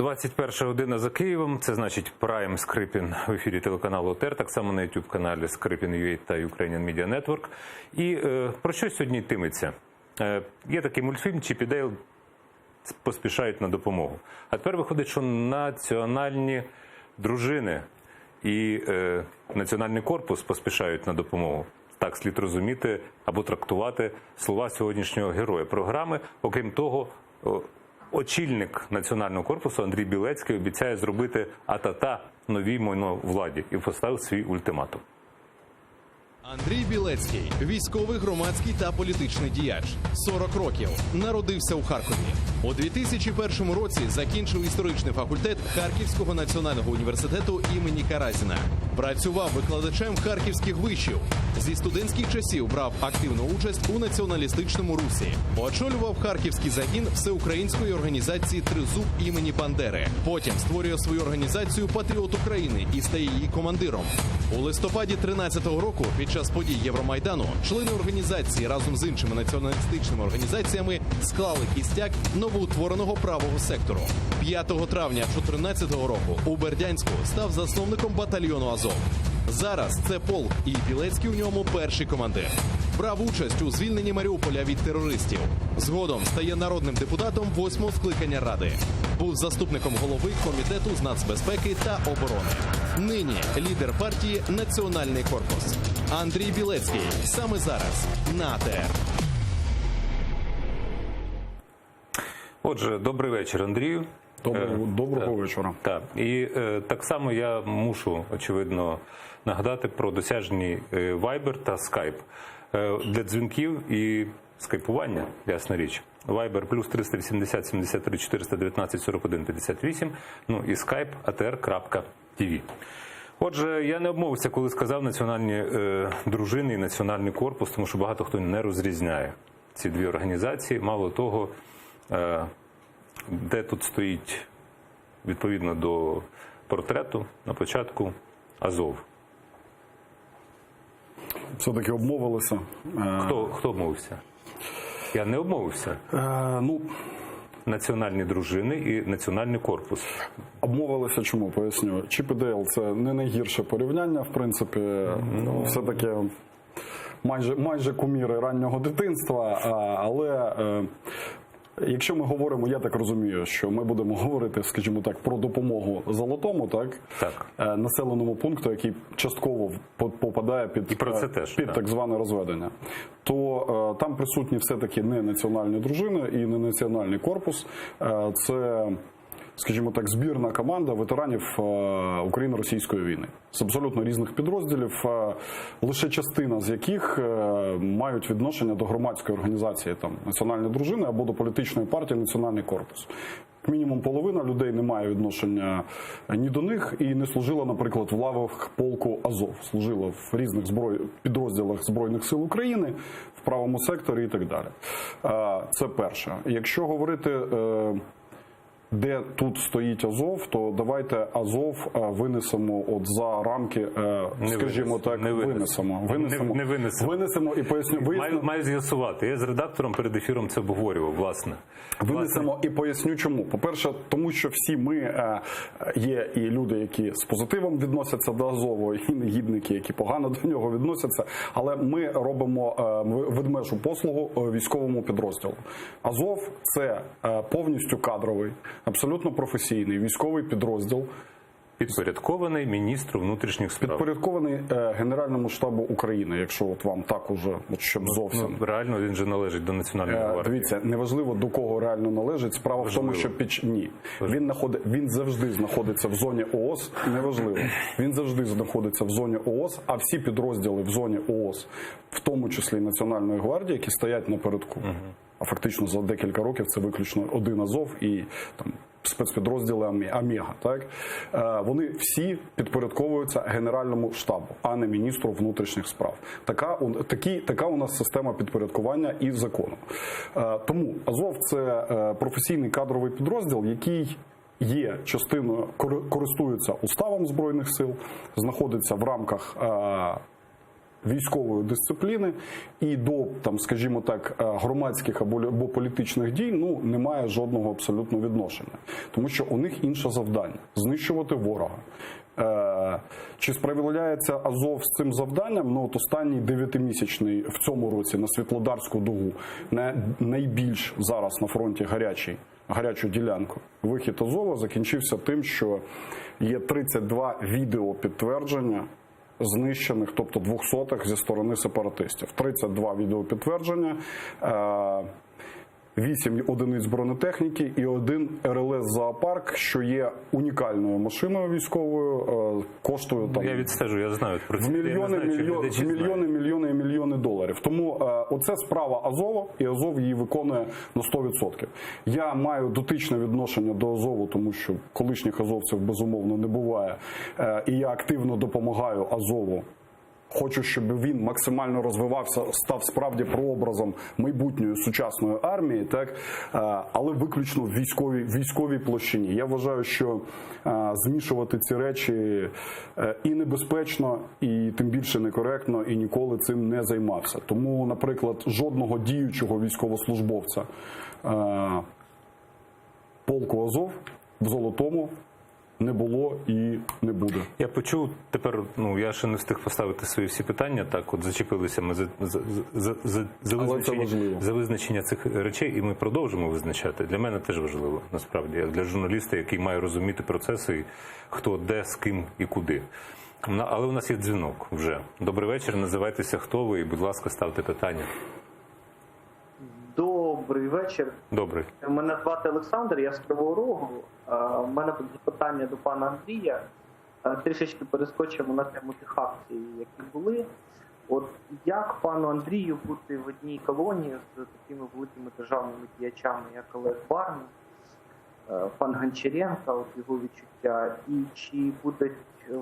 21 година за Києвом, це значить Prime Скрипін в ефірі телеканалу ОТР, так само на YouTube-каналі Скрипін.ua та Ukrainian Media Network. І про що сьогодні йтиметься? Є такий мультфільм «Чіп і Дейл поспішають на допомогу». А тепер виходить, що національні дружини і Національний корпус поспішають на допомогу. Так слід розуміти або трактувати слова сьогоднішнього героя програми. Окрім того, очільник Національного корпусу Андрій Білецький обіцяє зробити АТАТА новій владі і поставив свій ультиматум. Андрій Білецький – військовий, громадський та політичний діяч. 40 років. Народився у Харкові. У 2001 році закінчив історичний факультет Харківського національного університету імені Каразіна. Працював викладачем харківських вишів. Зі студентських часів брав активну участь у націоналістичному русі. Очолював харківський загін всеукраїнської організації «Тризуб» імені Бандери. Потім створює свою організацію «Патріот України» і стає її командиром. У листопаді 13-го року, під час подій Євромайдану, члени організації разом з іншими націоналістичними організаціями склали кістяк новоутвореного правого сектору. 5 травня 2014 року у Бердянську став засновником батальйону «Азов». Зараз це полк, і Білецький у ньому перший командир. Брав участь у звільненні Маріуполя від терористів. Згодом стає народним депутатом 8-го скликання Ради. Був заступником голови Комітету з нацбезпеки та оборони. Нині лідер партії «Національний корпус». Андрій Білецький саме зараз на АТР. Отже, добрий вечір, Андрію. Доброго вечора. Так. І так само я мушу, очевидно, нагадати про досяжні Viber та Skype для дзвінків і скайпування, ясна річ. Viber плюс 380 73 419 41 58, ну і Skype atr.tv. Отже, я не обмовився, коли сказав національні дружини і Національний корпус, тому що багато хто не розрізняє ці дві організації. Мало того, де тут стоїть, відповідно до портрету, на початку Азов. Все-таки обмовилися. Хто обмовився? Я не обмовився. Національні дружини і Національний корпус. Обмовилися чому? Поясню. Чіп і Дейл – це не найгірше порівняння, в принципі. Все-таки майже куміри раннього дитинства, але... Якщо ми говоримо, я так розумію, що ми будемо говорити, скажімо так, про допомогу Золотому, так. Населеному пункту, який частково попадає під так зване розведення, то там присутні все-таки не національні дружини і не Національний корпус. Це, скажімо так, збірна команда ветеранів Україно-російської війни з абсолютно різних підрозділів, лише частина з яких мають відношення до громадської організації там Національні дружини або до політичної партії Національний корпус. Мінімум половина людей не має відношення ні до них і не служила, наприклад, в лавах полку Азов. Служила в різних підрозділах Збройних сил України, в правому секторі і так далі. Це перше. Якщо говорити... Де тут стоїть Азов, то давайте Азов винесемо от за рамки, скажімо так, винесемо і поясню. Маю з'ясувати. Я з редактором перед ефіром це обговорював, власне. Винесемо і поясню чому. По-перше, тому що всі ми є і люди, які з позитивом відносяться до Азову, і негідники, які погано до нього відносяться, але ми робимо ведмежу послугу військовому підрозділу. Азов – це повністю кадровий, абсолютно професійний військовий підрозділ. Підпорядкований міністру внутрішніх справ. Підпорядкований Генеральному штабу України, якщо от вам так уже, щоб зовсім. Реально він же належить до Національної гвардії. Дивіться, неважливо до кого реально належить. Справа в тому, що він завжди знаходиться в зоні ООС, неважливо. Він завжди знаходиться в зоні ООС, а всі підрозділи в зоні ООС, в тому числі Національної гвардії, які стоять напередку. А фактично за декілька років це виключно один Азов і там спецпідрозділи Омега, так? Вони всі підпорядковуються Генеральному штабу, а не міністру внутрішніх справ. Така у нас система підпорядкування і закону. Тому Азов – це професійний кадровий підрозділ, який є частиною, користується уставом Збройних сил, знаходиться в рамках військової дисципліни і до, там, скажімо так, громадських або політичних дій, ну, немає жодного абсолютно відношення. Тому що у них інше завдання – знищувати ворога. Чи справляється Азов з цим завданням? Ну, от останній 9-місячний в цьому році на Світлодарську дугу, найбільш зараз на фронті гарячу ділянку. Вихід Азова закінчився тим, що є 32 відеопідтвердження знищених, тобто 200-х зі сторони сепаратистів. 32 відеопідтвердження, 8 одиниць бронетехніки і 1 РЛС «Зоопарк», що є унікальною машиною військовою, коштує там... Я відстежу, я знаю про це. Мільйони доларів. Тому оце справа Азова, і Азов її виконує на 100%. Я маю дотичне відношення до Азову, тому що колишніх азовців, безумовно, не буває. І я активно допомагаю Азову. Хочу, щоб він максимально розвивався, став справді прообразом майбутньої сучасної армії, так, але виключно в військовій площині. Я вважаю, що змішувати ці речі і небезпечно, і тим більше некоректно, і ніколи цим не займався. Тому, наприклад, жодного діючого військовослужбовця полку Азов в Золотому не було і не буде. Я почув тепер, я ще не встиг поставити свої всі питання, так от зачепилися ми за визначення цих речей, і ми продовжимо визначати. Для мене теж важливо, насправді, як для журналіста, який має розуміти процеси, хто, де, з ким і куди. Але у нас є дзвінок вже. Добрий вечір, називайтеся, хто ви, і, будь ласка, ставте питання. Добрий вечір. Добрий. Мене звати Олександр, я з Кривого Рогу. У мене тут запитання до пана Андрія. Трішечки перескочимо на тему тих акцій, які були. От як пану Андрію бути в одній колонії з такими великими державними діячами, як Олег Барна, пан Гончаренко, от його відчуття, і чи будуть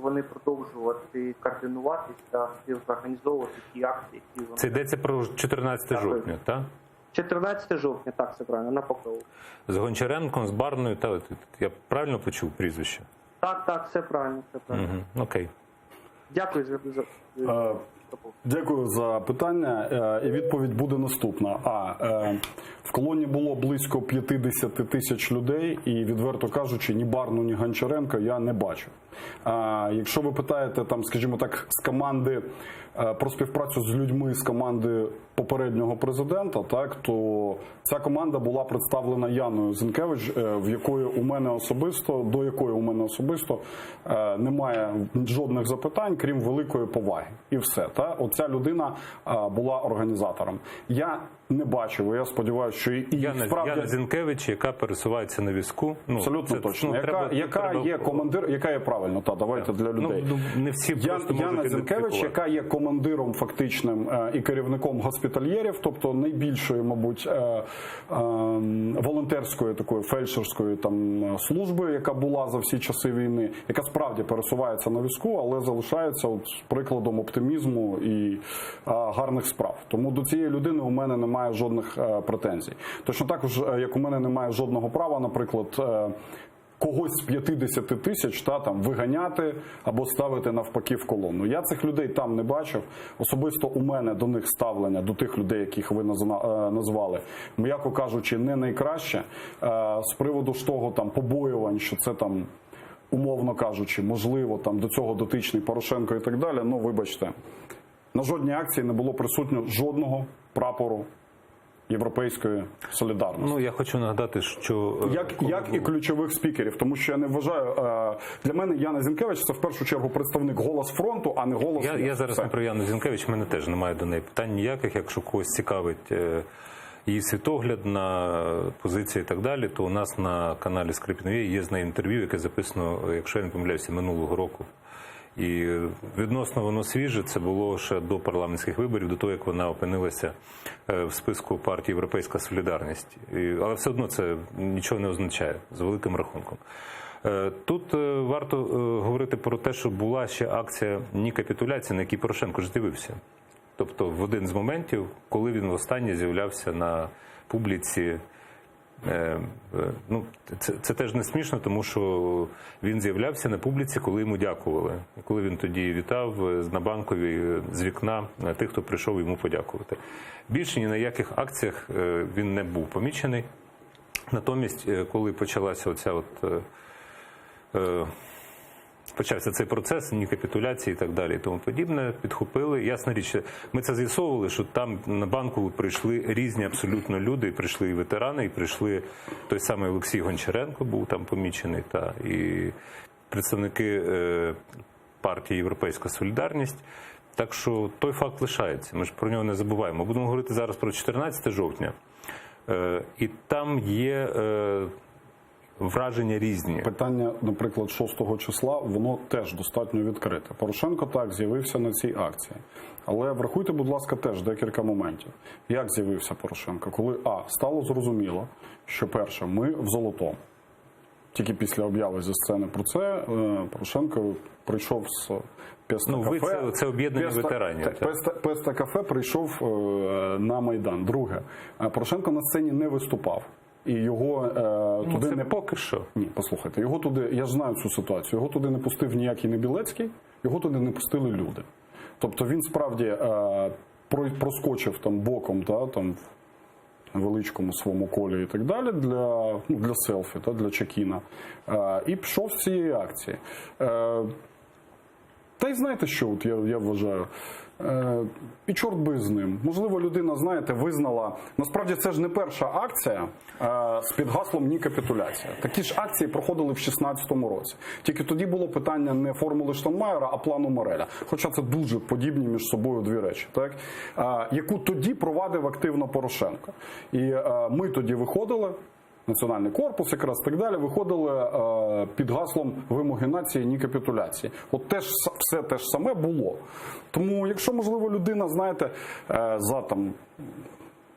вони продовжувати координуватися та співорганізовувати ті акції, які вони... Це йдеться про 14 жовтня, так? 14 жовтня, так, все правильно, на Покрову. З Гончаренком, з Барною, я правильно почув прізвище? Так, все правильно, все правильно. Угу, окей. Дякую за Дякую за питання. І відповідь буде наступна. В колонії було близько 50 тисяч людей, і, відверто кажучи, ні Барну, ні Гончаренка я не бачу. Якщо ви питаєте, там, скажімо так, з команди про співпрацю з людьми з команди попереднього президента, так, то ця команда була представлена Яною Зінкевич, до якої у мене особисто немає жодних запитань, крім великої поваги. І все. Оця людина була організатором. Я не бачив, я сподіваюся, що і Яна Зінкевич, яка пересувається на візку. Абсолютно точно. Яка є правильно, давайте для людей. Не всі Яна Зінкевич, яка є командиром фактичним і керівником госпітальєрів, тобто найбільшої, мабуть, волонтерської такої фельдшерської там служби, яка була за всі часи війни, яка справді пересувається на візку, але залишається прикладом оптимізму і гарних справ. Тому до цієї людини у мене немає жодних претензій. Точно також, як у мене немає жодного права, наприклад, когось з 50 тисяч виганяти або ставити навпаки в колону. Я цих людей там не бачив. Особисто у мене до них ставлення, до тих людей, яких ви назвали, м'яко кажучи, не найкраще. З приводу ж того побоювань, що це умовно кажучи, можливо, до цього дотичний Порошенко і так далі, вибачте, на жодній акції не було присутньо жодного прапору Європейської солідарності. Я хочу нагадати, що... Як і ключових спікерів, тому що я не вважаю... Для мене Яна Зінкевич – це в першу чергу представник «Голос фронту», а не «Голос...» Я зараз не про Яну Зінкевич, в мене теж немає до неї питань ніяких. Якщо когось цікавить її світогляд на позиції і так далі, то у нас на каналі Скрипін.ua є з нею інтерв'ю, яке записано, якщо я не помиляюся, минулого року. І відносно воно свіже, це було ще до парламентських виборів, до того, як вона опинилася в списку партії «Європейська солідарність». Але все одно це нічого не означає, з великим рахунком. Тут варто говорити про те, що була ще акція «Ні капітуляції», на якій Порошенко ж дивився. Тобто в один з моментів, коли він востаннє з'являвся на публіці Ну, це теж не смішно, тому що він з'являвся на публіці, коли йому дякували. Коли він тоді вітав на Банковій з вікна тих, хто прийшов йому подякувати. Більше ні на яких акціях він не був помічений. Натомість, коли почалася почався цей процес, ні капітуляції і так далі, і тому подібне, підхопили. Ясна річ, ми це з'ясовували, що там на Банкову прийшли різні абсолютно люди, і прийшли і ветерани, і прийшли той самий Олексій Гончаренко, був там помічений, і представники партії «Європейська солідарність». Так що той факт лишається, ми ж про нього не забуваємо. Будемо говорити зараз про 14 жовтня, і там є враження різні. Питання, наприклад, 6 числа, воно теж достатньо відкрите. Порошенко так з'явився на цій акції. Але врахуйте, будь ласка, теж декілька моментів. Як з'явився Порошенко? Коли, стало зрозуміло, що перше, ми в золотому. Тільки після об'яви зі сцени про це Порошенко прийшов з Песта-кафе. Це об'єднання ветеранів. Песта-кафе прийшов на Майдан. Друге, Порошенко на сцені не виступав. І його туди не поки що. Ні, послухайте, його туди, я ж знаю цю ситуацію, його туди не пустив ніякий не Білецький, його туди не пустили люди. Тобто він справді проскочив там боком, там в величкому своєму колі і так далі для селфі, для чекіна. І пішов з цієї акції. Та й знаєте що, от я вважаю, і чорт би з ним. Можливо, людина, знаєте, визнала... Насправді, це ж не перша акція з під гаслом «Ні капітуляція». Такі ж акції проходили в 2016 році. Тільки тоді було питання не формули Штайнмайєра, а плану Мореля. Хоча це дуже подібні між собою дві речі. Так? Яку тоді провадив активно Порошенко. І ми тоді виходили... Національний корпус, якраз так далі, виходили під гаслом вимоги нації, ні капітуляції. От теж все те ж саме було. Тому, якщо, можливо, людина, знаєте, за там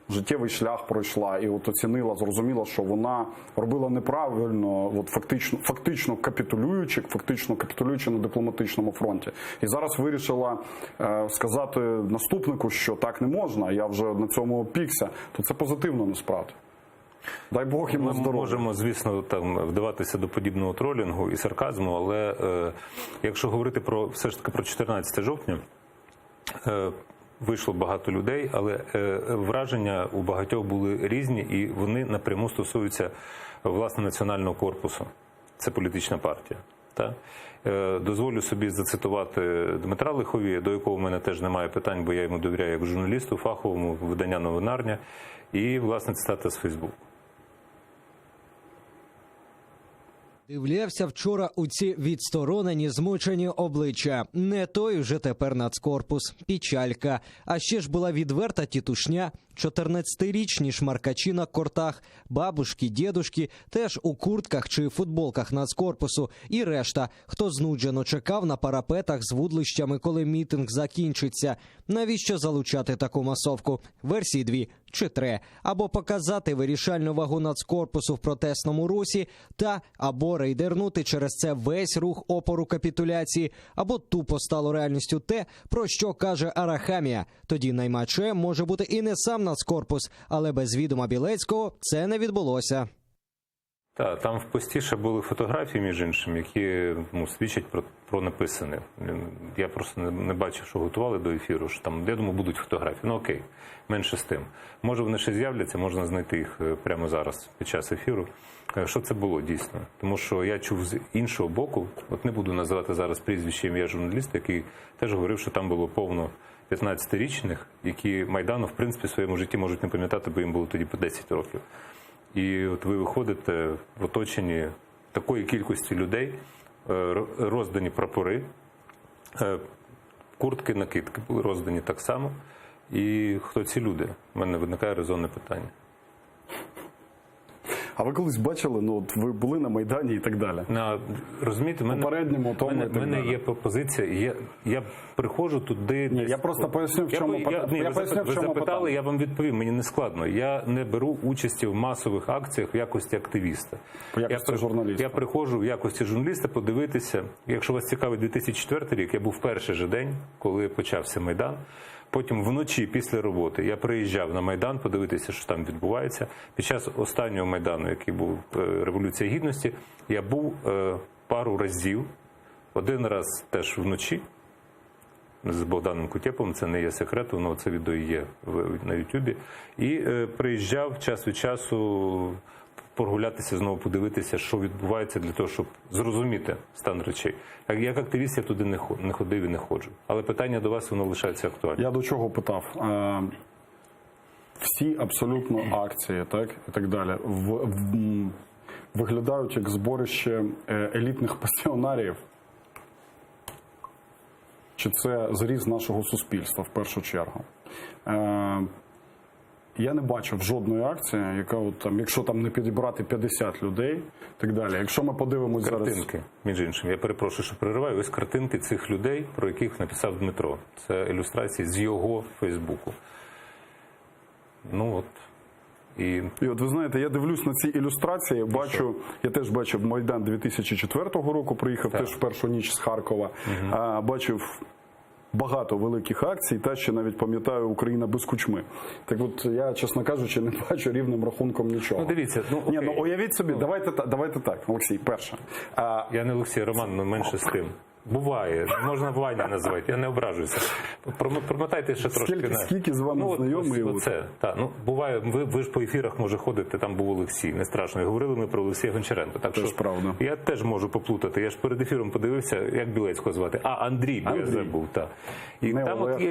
життєвий шлях пройшла і от оцінила, зрозуміла, що вона робила неправильно, от фактично капітулюючи на дипломатичному фронті. І зараз вирішила сказати наступнику, що так не можна, я вже на цьому опікся, то це позитивно насправді. Дай Бог йому здоров'я. Ми можемо, звісно, там вдаватися до подібного тролінгу і сарказму, але якщо говорити все ж таки про 14 жовтня, вийшло багато людей, але враження у багатьох були різні, і вони напряму стосуються, власне, Національного корпусу. Це політична партія. Так? Дозволю собі зацитувати Дмитра Лиховія, до якого в мене теж немає питань, бо я йому довіряю як журналісту, фаховому, видання «Новинарня», і, власне, цитата з Фейсбуку. Дивлявся вчора у ці відсторонені, змучені обличчя. Не той вже тепер нацкорпус. Печалька. А ще ж була відверта тітушня. 14-річні шмаркачі на кортах, бабушки, дідушки теж у куртках чи футболках нацкорпусу і решта, хто знуджено чекав на парапетах з вудлищами, коли мітинг закінчиться. Навіщо залучати таку масовку? Версії 2 чи 3. Або показати вирішальну вагу нацкорпусу в протестному русі або рейдернути через це весь рух опору капітуляції, або тупо стало реальністю те, про що каже Арахамія. Тоді наймаче може бути і не сам нацкорпус, але без відома Білецького це не відбулося. Так, там в пості ще були фотографії, між іншим, які свідчать про написане. Я просто не бачив, що готували до ефіру, що там, я думаю, будуть фотографії. Ну окей, менше з тим. Може вони ще з'являться, можна знайти їх прямо зараз, під час ефіру. Що це було дійсно? Тому що я чув з іншого боку, от не буду називати зараз прізвище ім'я журналіста, який теж говорив, що там було повно 15-річних, які Майдану, в принципі, в своєму житті можуть не пам'ятати, бо їм було тоді по 10 років. І от ви виходите в оточенні такої кількості людей, роздані прапори, куртки, накидки були роздані так само. І хто ці люди? У мене виникає резонне питання. А ви колись бачили, от ви були на Майдані і так далі? Розумієте, в мене є пропозиція, я приходжу туди... Ні, я просто поясню, в чому Ви запитали, я вам відповім, мені не складно. Я не беру участі в масових акціях в якості активіста. Я приходжу в якості журналіста подивитися, якщо вас цікавить 2004 рік, я був в перший же день, коли почався Майдан, Потім вночі після роботи я приїжджав на Майдан подивитися, що там відбувається. Під час останнього Майдану, який був Революція Гідності, я був пару разів. Один раз теж вночі з Богданом Кутєповим, це не є секрет, воно це відео є на Ютубі. І приїжджав час від часу прогулятися, знову подивитися, що відбувається, для того, щоб зрозуміти стан речей. Як активіст я туди не ходив і не ходжу. Але питання до вас, воно лишається актуальним. Я до чого питав? Всі абсолютно акції, так, і так далі, виглядають як зборище елітних пасіонарів. Чи це зріз нашого суспільства в першу чергу? Я не бачив жодної акції, яка от там, якщо там не підібрати 50 людей, так далі. Якщо ми подивимось зараз... Картинки, між іншим, я перепрошую, що перериваю, ось картинки цих людей, про яких написав Дмитро. Це ілюстрації з його Фейсбуку. Ну от. І от ви знаєте, я дивлюсь на ці ілюстрації, бачу, я теж бачив Майдан 2004 року, приїхав теж в першу ніч з Харкова, бачив багато великих акцій, та ще навіть пам'ятаю «Україна без кучми». Так от я, чесно кажучи, не бачу рівним рахунком нічого. Ну дивіться, Ні, ну уявіть собі, давайте так, Олексій, перше. Я не Олексій, Роман, але менше з тим. Буває, можна Ваня називати, я не ображуюся. Промотайте ще трошки. Скільки з вами знайомий? Оце, так, ну, буває, ви ж по ефірах, може, ходите, там був Олексій, не страшно. І говорили ми про Олексія Гончаренка. Так теж що правда. Я теж можу поплутати. Я ж перед ефіром подивився, як Білецького звати. Андрій, бо я забув. Так. І не там Олег. от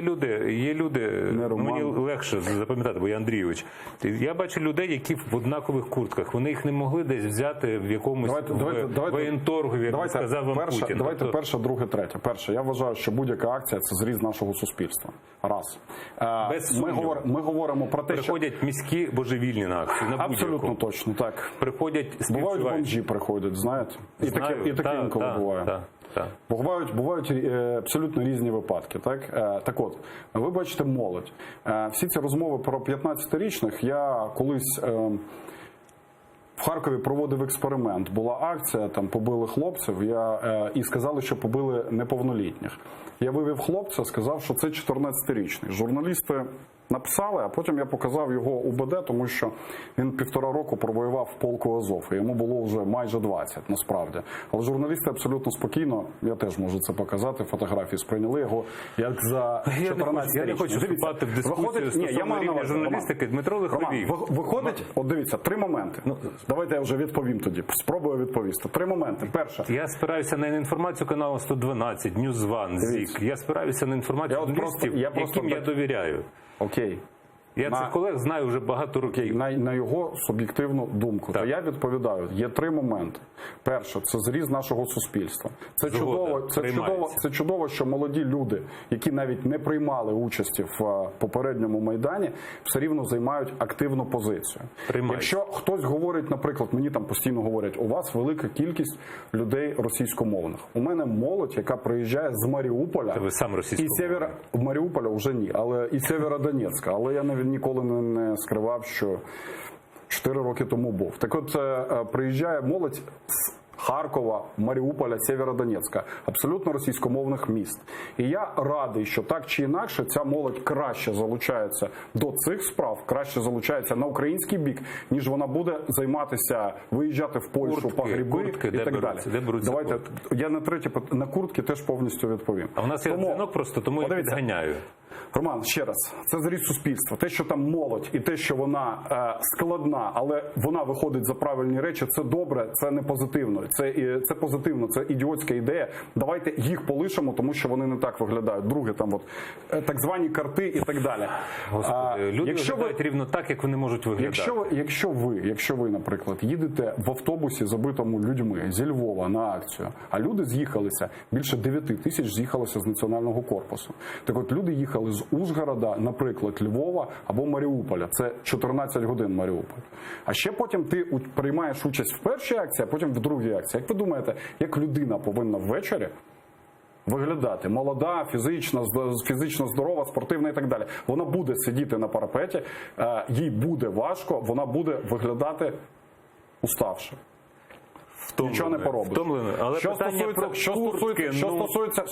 є люди, мені легше запам'ятати, бо я Андрійович. Я бачу людей, які в однакових куртках. Вони їх не могли десь взяти в якомусь воєнторгу, як сказав вам Путін. Давайте перше, друге, третє. Перше, я вважаю, що будь-яка акція – це зріз нашого суспільства. Раз. Ми говоримо про те, приходять міські божевільні на акцію, на будь-яку. Абсолютно точно, так. Приходять бувають бомжі, приходять, знаєте. І таке інколи буває. Бувають абсолютно різні випадки. Так от, ви бачите молодь. Всі ці розмови про 15-річних, я колись... В Харкові проводив експеримент. Була акція, там побили хлопців, і сказали, що побили неповнолітніх. Я вивів хлопця, сказав, що це 14-річний. Журналісти написали, а потім я показав його УБД, тому що він 1,5 року провоював в полку Азов, і йому було вже майже 20, насправді. Але журналісти абсолютно спокійно, я теж можу це показати, фотографії, сприйняли його як за 14-річний. Я не хочу вступати в дискусію стосовно рівня журналістики. Дмитро Лиховій. Виходить, от дивіться, 3 моменти. Давайте я вже відповім тоді, спробую відповісти. 3 моменти. Перше. Я спираюся на інформацію каналу 112, Ньюзван, ЗІК. Я спираюся на інформацію журналістів, яким я довіряю. Окей. Я цих колег знаю вже багато років. На його суб'єктивну думку. То я відповідаю, є 3 моменти. Перше, це зріз нашого суспільства. Це чудово, що молоді люди, які навіть не приймали участі в попередньому Майдані, все рівно займають активну позицію. Якщо хтось говорить, наприклад, мені там постійно говорять, у вас велика кількість людей російськомовних. У мене молодь, яка приїжджає з Маріуполя. Ви сам російськомовний. В Маріуполя вже ні, але і Сєвєродонецька. Але я ніколи не скривав, що 4 роки тому був. Так от, приїжджає молодь з Харкова, Маріуполя, Сєвєродонецька, абсолютно російськомовних міст. І я радий, що так чи інакше ця молодь краще залучається до цих справ, краще залучається на український бік, ніж вона буде займатися, виїжджати в Польщу по гриби і так далі. Давайте, я на куртки теж повністю відповім. А у нас є дзвінок просто, тому я підганяю. Роман, ще раз, це зріз суспільства. Те, що там молодь і те, що вона складна, але вона виходить за правильні речі, це добре, це не позитивно. Це позитивно, це ідіотська ідея. Давайте їх полишимо, тому що вони не так виглядають. Друге, там от так звані карти і так далі. Господи, люди виглядають рівно так, як вони можуть виглядати. Якщо ви, наприклад, їдете в автобусі, забитому людьми зі Львова на акцію, а люди з'їхалися, більше 9 тисяч з'їхалося з Національного корпусу. Так от люди їхали з Ужгорода, наприклад, Львова або Маріуполя. Це 14 годин Маріуполь. А ще потім ти приймаєш участь в першій акції, а потім в другій акції. Як ви думаєте, як людина повинна ввечері виглядати? Молода, фізично здорова, спортивна і так далі. Вона буде сидіти на парапеті, їй буде важко, вона буде виглядати уставши. Нічого не поробиш. Втомленою. Але питання про куртки,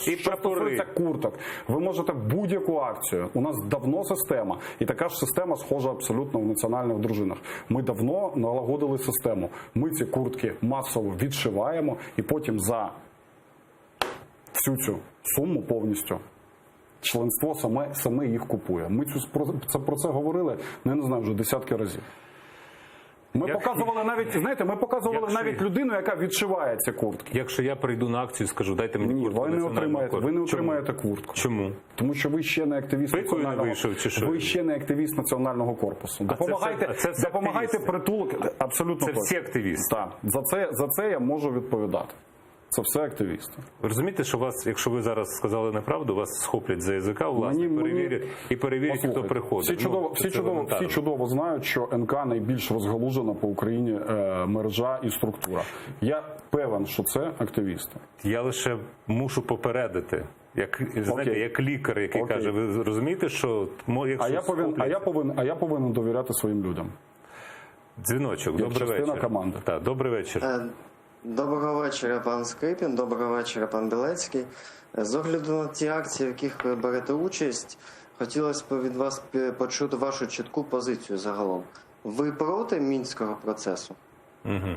і прапори. стосується курток, ви можете будь-яку акцію. У нас давно система, і така ж система схожа абсолютно в національних дружинах. Ми давно налагодили систему. Ми ці куртки масово відшиваємо, і потім за всю цю суму повністю членство саме їх купує. Ми про це говорили, не знаю, вже десятки разів. Ми показували навіть, знаєте, навіть людину, яка відшиває ці куртки. Якщо я прийду на акцію і скажу, дайте мені Ні, куртку ви не отримаєте куртку. Чому? Тому що ви ще не активіст Пикою не вийшов, чи що? Ви ще не активіст національного корпусу. Допомагайте притулок. Абсолютно Це точно. всі активісти. Так. За це я можу відповідати. Це все активісти. Ви розумієте, що вас, якщо ви зараз сказали неправду, вас схоплять за язика, власне, перевірять, хто приходить. Всі чудово знають, що НК найбільш розгалужена по Україні мережа і структура. Я певен, що це активісти. Я лише мушу попередити, як лікар, який каже, ви розумієте, що я повинен довіряти своїм людям. Дзвіночок, Як добрий частина вечір. команди. Так, добрий вечір. Доброго вечора, пан Скрипін, доброго вечора, пан Білецький. З огляду на ті акції, в яких ви берете участь, хотілося б від вас почути вашу чітку позицію загалом. Ви проти Мінського процесу? Угу.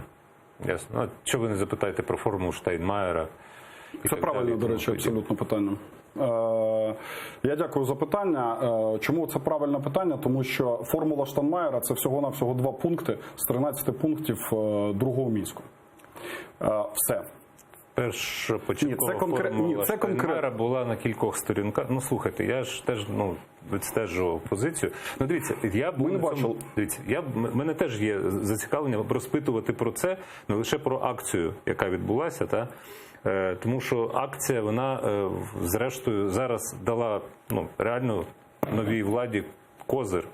Ясно. А чого ви не запитаєте про формулу Штайнмаєра? Це правильне, до речі, абсолютно питання. Я дякую за питання. Чому це правильне питання? Тому що формула Штайнмаєра – це всього-навсього 2 пункти з 13 пунктів другого Мінську. Все. Першопочаткова формула Штайнмаєра була на кількох сторінках. Ну, слухайте, я ж теж відстежував позицію. Ну, дивіться, мене теж є зацікавлення розпитувати про це, не лише про акцію, яка відбулася, тому що акція, вона, зрештою, зараз дала реально новій владі козир.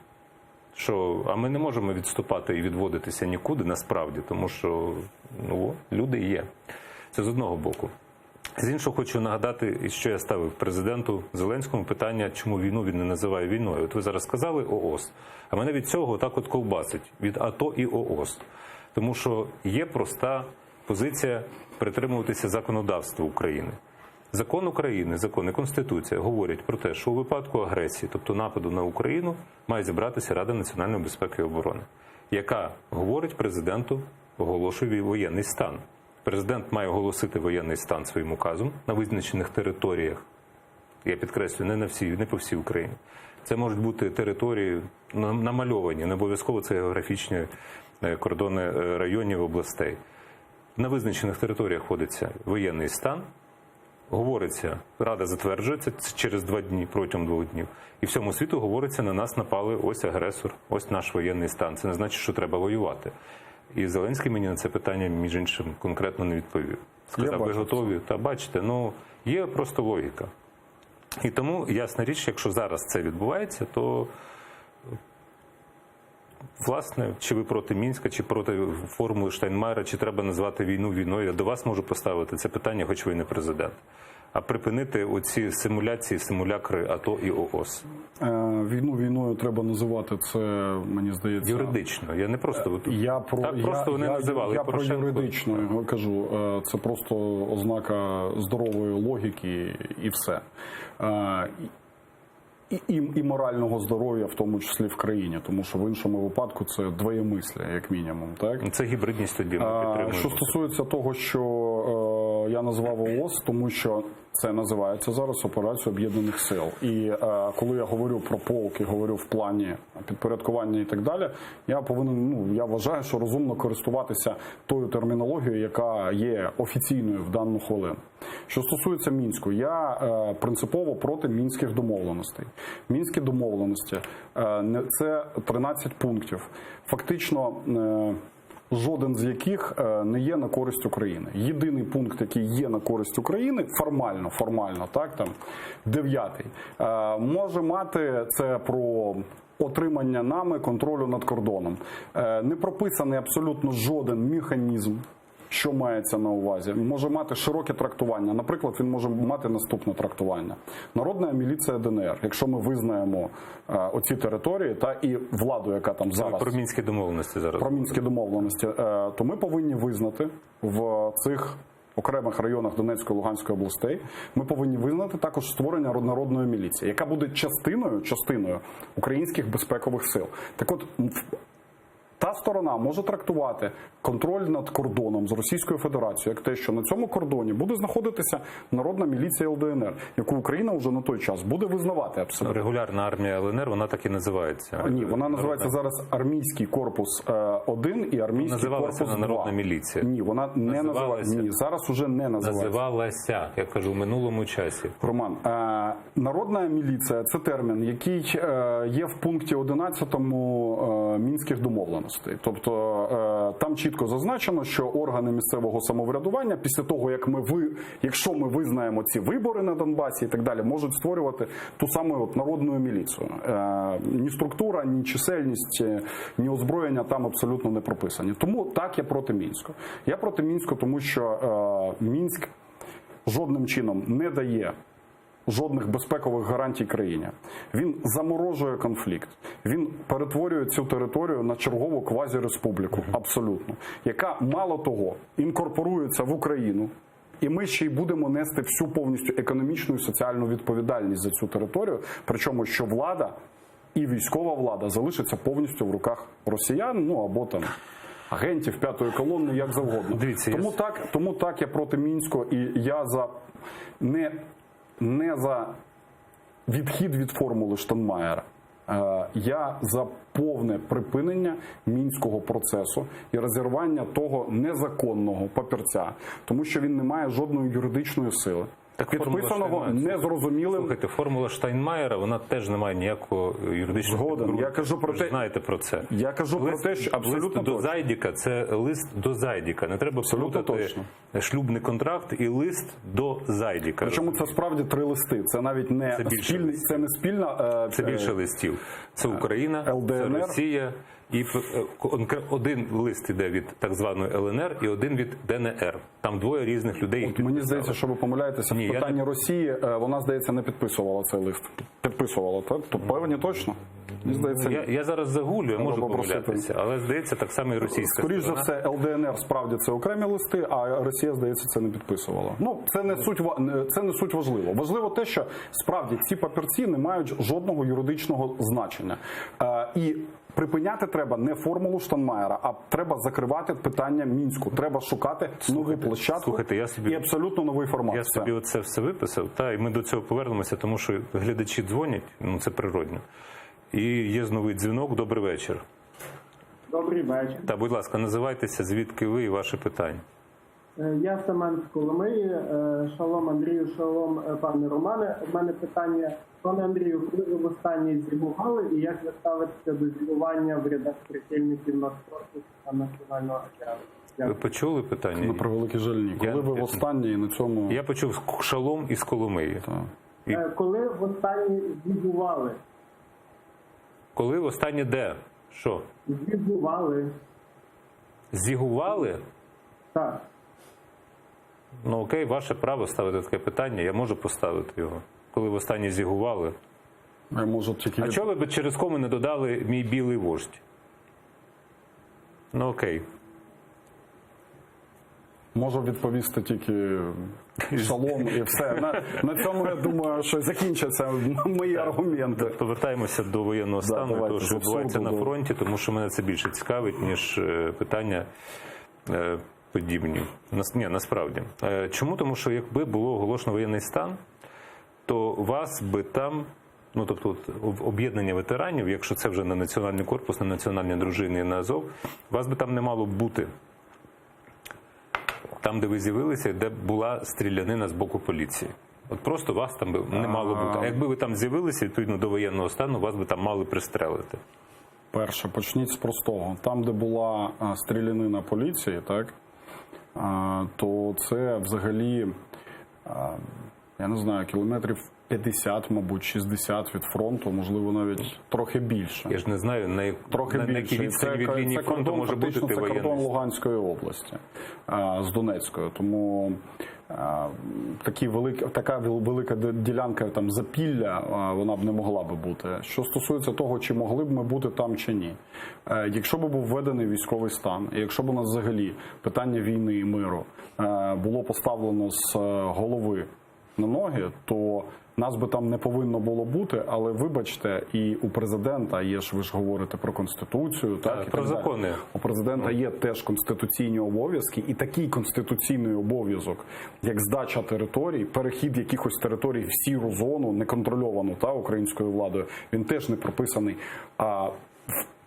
А ми не можемо відступати і відводитися нікуди, насправді, тому що люди є. Це з одного боку. З іншого хочу нагадати, що я ставив президенту Зеленському питання, чому війну він не називає війною. От ви зараз сказали ООС, а мене від цього отак от ковбасить, від АТО і ООС. Тому що є проста позиція притримуватися законодавства України. Закон України, закон і Конституція говорять про те, що у випадку агресії, тобто нападу на Україну, має зібратися Рада національної безпеки і оборони, яка говорить президенту, оголошує воєнний стан. Президент має оголосити воєнний стан своїм указом на визначених територіях. Я підкреслюю, не по всій Україні. Це можуть бути території намальовані, не обов'язково це географічні кордони районів, областей. На визначених територіях вводиться воєнний стан, говориться, Рада затверджується через 2 дні, протягом 2 днів. І всьому світу говориться, на нас напали, ось агресор, ось наш воєнний стан. Це не значить, що треба воювати. І Зеленський мені на це питання, між іншим, конкретно не відповів. Сказав, ви готові? Та бачите, є просто логіка. І тому, ясна річ, якщо зараз це відбувається, то, власне, чи ви проти Мінська, чи проти формули Штайнмаєра, чи треба назвати війну війною, я до вас можу поставити це питання, хоч ви не президент. А припинити оці симулякри АТО і ООС. Війну війною треба називати, це, мені здається... Юридично, я не просто... Я про юридично кажу, це просто ознака здорової логіки і все. І морального здоров'я, в тому числі в країні, тому що в іншому випадку це двоємисля, як мінімум. Так? Це гібридність тоді ми підтримуємо. Що стосується того, що я назвав ООС, тому що це називається зараз операція Об'єднаних Сил. І коли я говорю про полк і говорю в плані підпорядкування і так далі, я вважаю, що розумно користуватися тою термінологією, яка є офіційною в дану хвилину. Що стосується Мінську, я принципово проти мінських домовленостей. Мінські домовленості – це 13 пунктів. Фактично, жоден з яких не є на користь України. Єдиний пункт, який є на користь України, формально, так, там, 9-й, може мати це про отримання нами контролю над кордоном. Не прописаний абсолютно жоден механізм Що мається на увазі? Він може мати широке трактування. Наприклад, він може мати наступне трактування. Народна міліція ДНР. Якщо ми визнаємо оці території та і владу, яка там зараз... Про мінські домовленості зараз. Про мінські домовленості. То ми повинні визнати в цих окремих районах Донецької і Луганської областей, ми повинні визнати також створення народної міліції, яка буде частиною українських безпекових сил. Так от, та сторона може трактувати контроль над кордоном з Російською Федерацією як те, що на цьому кордоні буде знаходитися народна міліція ЛДНР, яку Україна вже на той час буде визнавати абсолютно. Регулярна армія ЛНР, вона так і називається. Ні, вона називається зараз Армійський корпус 1 і Армійський корпус 2. Народна міліція. Ні, вона не називається. Ні, зараз уже не називається. Називалася, я кажу, в минулому часі. Роман, народна міліція – це термін, який є в пункті 11 Мінських домовленостей. Тобто там чітко зазначено, що органи місцевого самоврядування після того, якщо ми визнаємо ці вибори на Донбасі і так далі, можуть створювати ту саму народну міліцію. Ні структура, ні чисельність, ні озброєння там абсолютно не прописані. Тому так, я проти Мінську. Я проти Мінську, тому що Мінськ жодним чином не дає жодних безпекових гарантій країні. Він заморожує конфлікт. Він перетворює цю територію на чергову квазіреспубліку, абсолютно, яка, мало того, інкорпорується в Україну, і ми ще й будемо нести всю повністю економічну і соціальну відповідальність за цю територію, причому що влада і військова влада залишиться повністю в руках росіян, або там агентів п'ятої колони, як завгодно. Дивіться, Тому так я проти Мінського, і я за не за відхід від формули Штайнмаєра. Я за повне припинення мінського процесу і розірвання того незаконного папірця, тому що він не має жодної юридичної сили. Підписаного незрозумілим. Слухайте, формула Штайнмаєра, вона теж не має ніякого юридичного Згоден. Я кажу про те, знаєте про це. Я кажу про те, що абсолютно лист до Зайдіка – це лист до Зайдіка. Не треба плутати шлюбний контракт і лист до Зайдіка. Причому це справді 3 листи. Це навіть не спільний, це не спільна. Це більше листів. Це Україна, ЛДНР. це Росія. І один лист іде від так званої ЛНР і один від ДНР. Там двоє різних людей. Мені здається, що ви помиляєтеся. В питанні Росії вона, здається, не підписувала цей лист. Підписувала, так? То певні точно? Мені здається, я зараз загулю, я можу помилятися, але здається, так само і російська скоріш за сторона. все, ЛДНР справді це окремі листи, а Росія, здається, це не підписувала. Це не суть важливо. Важливо те, що справді ці папірці не мають жодного юридичного значення. І припиняти треба не формулу Штайнмаєра, а треба закривати питання Мінську. Треба шукати нову площадку і абсолютно новий формат. Я собі оце все виписав, і ми до цього повернемося, тому що глядачі дзвонять, це природньо. І є новий дзвінок. Добрий вечір. Добрий вечір. Та, будь ласка, називайтеся, звідки ви і ваше питання. Я Семен з Коломиї. Шалом Андрію, шалом пане Романе. У мене питання, пане Андрію, коли ви востаннє зимували і як ви ставитеся до зимування в рядах прихильників Нацкорпусу та Національного океану? Ви почули питання? На превеликий жаль, ні. Коли ви востаннє і на цьому... Я почув шалом із Коломиї. Коли востаннє зимували? Коли востаннє де? Що? Зимували. Зігували? Так. Ну окей, ваше право ставити таке питання, я можу поставити його. Коли востаннє зігували? Я можу тільки... А чого ви через кому не додали «мій білий вождь»? Ну окей. Можу відповісти тільки шалом і все. На цьому, я думаю, що закінчаться мої аргументи. Повертаємося до воєнного стану, того, що відбувається на фронті, тому що мене це більше цікавить, ніж питання подібні. Ні, насправді. Чому? Тому що якби було оголошено воєнний стан, то вас би там, тобто об'єднання ветеранів, якщо це вже на Національний корпус, на національні дружини і на Азов, вас би там не мало бути. Там, де ви з'явилися, де була стрілянина з боку поліції. От просто вас там би не мало бути. А якби ви там з'явилися, відповідно до воєнного стану, вас би там мали пристрелити. Перше, почніть з простого. Там, де була стрілянина поліції, так, то це взагалі, я не знаю, кілометрів 50, мабуть, 60 від фронту, можливо, навіть трохи більше. Я ж не знаю, на якій відстані від лінії фронту може бути це кордон воєнний. Луганської області з Донецькою. Тому така велика ділянка там Запілля, вона б не могла би бути. Що стосується того, чи могли б ми бути там чи ні. Якщо б був введений військовий стан, і якщо б у нас взагалі питання війни і миру було поставлено з голови на ноги, то нас би там не повинно було бути, але вибачте, і у президента є ж, ви ж говорите про Конституцію, так, і про так закони. далі. У президента є теж конституційні обов'язки, і такий конституційний обов'язок, як здача територій, перехід якихось територій в сіру зону, неконтрольовану українською владою, він теж не прописаний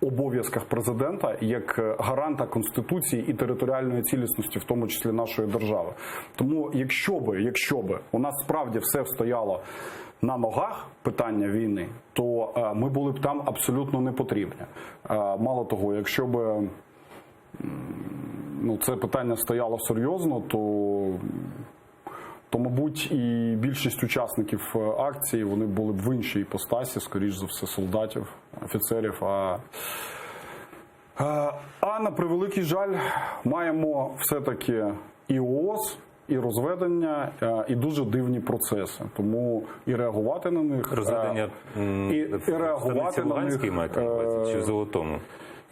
в обов'язках президента як гаранта Конституції і територіальної цілісності, в тому числі нашої держави. Тому якщо би у нас справді все стояло на ногах, питання війни, то ми були б там абсолютно не потрібні. Мало того, якщо б це питання стояло серйозно, то, мабуть, і більшість учасників акції, вони були б в іншій іпостасі, скоріш за все, солдатів, офіцерів. А на превеликий жаль, маємо все-таки і ООС, і розведення, і дуже дивні процеси. Тому і реагувати на них... Розведення і реагувати на них... чи в Золотому?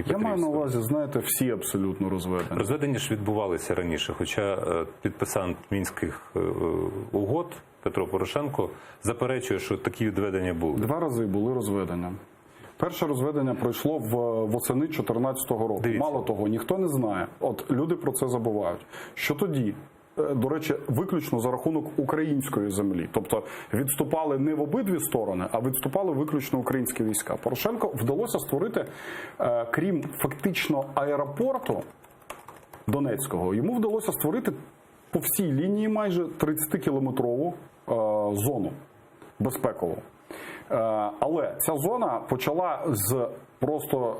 Я маю на увазі, знаєте, всі абсолютно розведені. Розведення ж відбувалися раніше, хоча підписант Мінських угод Петро Порошенко заперечує, що такі відведення були. 2 рази були розведення. Перше розведення пройшло восени 2014 року. Дивіться. Мало того, ніхто не знає. От люди про це забувають. Що тоді? До речі, виключно за рахунок української землі. Тобто відступали не в обидві сторони, а відступали виключно українські війська. Порошенко вдалося створити, крім фактично аеропорту Донецького, йому вдалося створити по всій лінії майже 30-кілометрову зону безпекову. Але ця зона почала з просто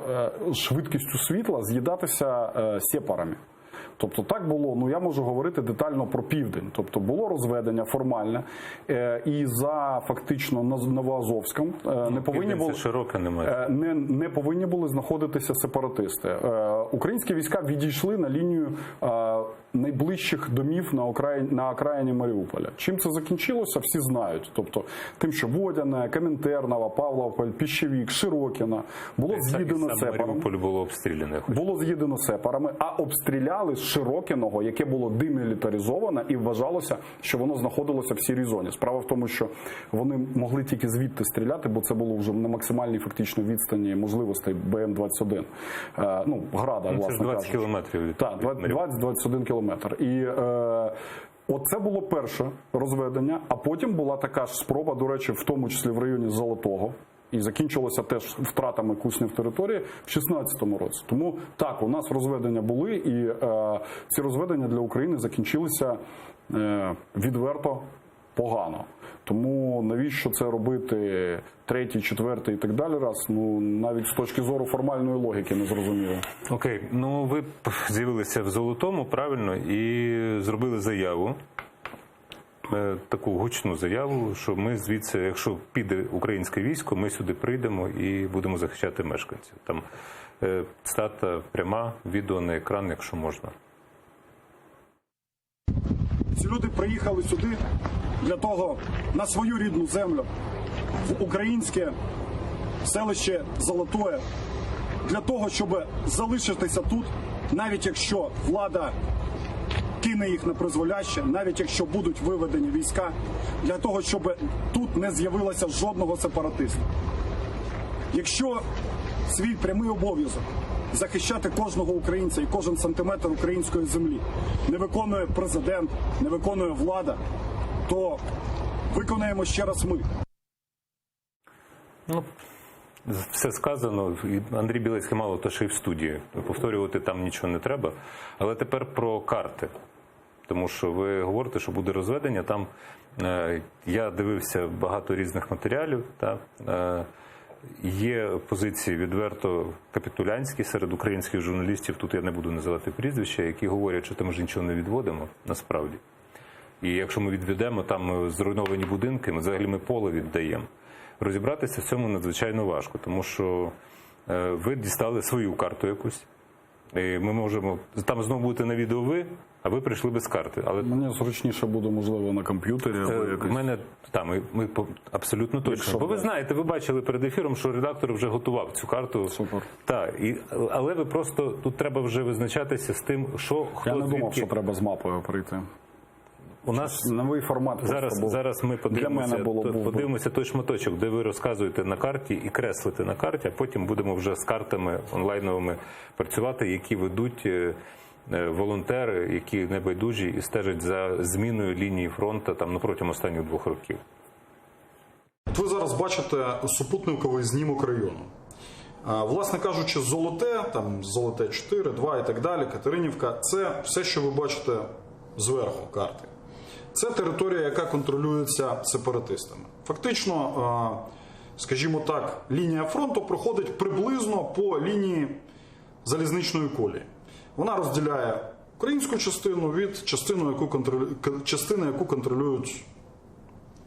швидкістю світла з'їдатися сепарами. Тобто так було, я можу говорити детально про південь. Тобто було розведення формальне, і за фактично Новоазовськом не повинні були знаходитися сепаратисти. Українські війська відійшли на лінію найближчих домів на окраїні Маріуполя. Чим це закінчилося, всі знають. Тобто тим, що Водяне, Комінтерново, Павлополь, Піщевік, Широкіно було з'їдено сепарами. Маріуполь було обстріляно. Було з'їдено сепарами, а обстріляли з Широкіного, яке було демілітаризоване, і вважалося, що воно знаходилося в сірій зоні. Справа в тому, що вони могли тільки звідти стріляти, бо це було вже на максимальній фактично відстані можливостей БМ-21. Града, власне кажучи. Це 20 кілометрів. Так, 20-21 кілометр. І оце було перше розведення, а потім була така ж спроба, до речі, в тому числі в районі Золотого, і закінчилося теж втратами куснів території в 2016 році. Тому так, у нас розведення були, і ці розведення для України закінчилися відверто погано. Тому навіщо це робити третій, четвертий і так далі раз, навіть з точки зору формальної логіки не зрозуміло. Окей, ви з'явилися в Золотому, правильно, і зробили заяву. Таку гучну заяву, що ми звідси, якщо піде українське військо, ми сюди прийдемо і будемо захищати мешканців. Там цитата пряма, відео на екран, якщо можна. Ці люди приїхали сюди для того, на свою рідну землю, в українське селище Золотое, для того, щоб залишитися тут, навіть якщо влада кине їх на призволяще, навіть якщо будуть виведені війська, для того, щоб тут не з'явилося жодного сепаратиста. Якщо свій прямий обов'язок захищати кожного українця і кожен сантиметр української землі не виконує президент, не виконує влада, то виконаємо ще раз ми. Все сказано. Андрій Білецький мало то, що і в студії. Повторювати там нічого не треба. Але тепер про карти. Тому що ви говорите, що буде розведення. Там я дивився багато різних матеріалів. Є позиції відверто капітулянські серед українських журналістів, тут я не буду називати прізвища, які говорять, що там ж нічого не відводимо, насправді. І якщо ми відведемо там зруйновані будинки, взагалі ми поле віддаємо. Розібратися в цьому надзвичайно важко, тому що ви дістали свою карту якусь. І ми можемо, там знову будете на відео ви, а ви прийшли без карти. Але Мені зручніше буде, можливо, на комп'ютері. Або якось. в мене там, ми абсолютно точно. Якщо Бо ви так. знаєте, ви бачили перед ефіром, що редактор вже готував цю карту. Супер. Так, але ви просто, тут треба вже визначатися з тим, що, хто, Я не думав, звідки. що треба з мапою прийти. У нас Новий формат просто був. зараз ми Для мене подивимося той шматочок, де ви розказуєте на карті і креслите на карті, а потім будемо вже з картами онлайновими працювати, які ведуть волонтери, які небайдужі і стежать за зміною лінії фронту там протягом останніх 2 років. От ви зараз бачите супутниковий знімок району. Власне кажучи, Золоте, там Золоте 4, 2 і так далі, Катеринівка – це все, що ви бачите зверху карти. Це територія, яка контролюється сепаратистами. Фактично, скажімо так, лінія фронту проходить приблизно по лінії залізничної колії. Вона розділяє українську частину від частини, яку контролюють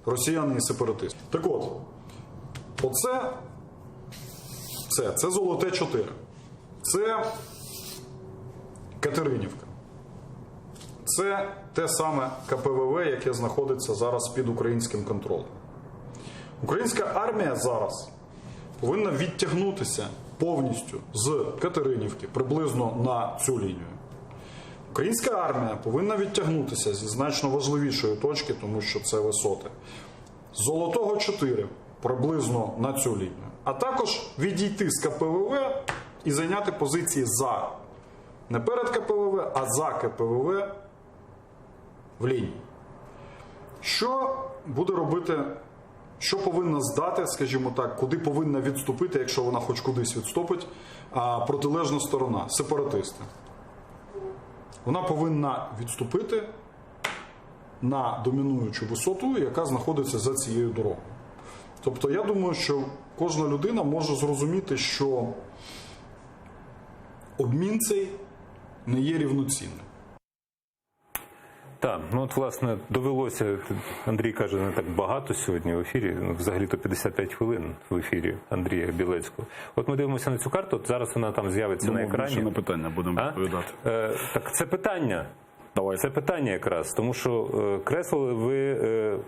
росіяни і сепаратисти. Так от, це Золоте 4. Це Катеринівка. Це те саме КПВВ, яке знаходиться зараз під українським контролем. Українська армія зараз повинна відтягнутися повністю з Катеринівки приблизно на цю лінію. Українська армія повинна відтягнутися зі значно важливішої точки, тому що це висоти. З Золотого 4 приблизно на цю лінію. А також відійти з КПВВ і зайняти позиції за. Не перед КПВВ, а за КПВВ в лінії. Що буде робити, що повинна здати, скажімо так, куди повинна відступити, якщо вона хоч кудись відступить, протилежна сторона, сепаратисти. Вона повинна відступити на домінуючу висоту, яка знаходиться за цією дорогою. Тобто, я думаю, що кожна людина може зрозуміти, що обмін цей не є рівноцінним. Так, ну от, власне, довелося, Андрій каже, не так багато сьогодні в ефірі, взагалі-то 55 хвилин в ефірі Андрія Білецького. От ми дивимося на цю карту, от зараз вона там з'явиться на екрані. Більше на питання будемо відповідати. Так це питання. Давай. Це питання якраз, тому що креслили ви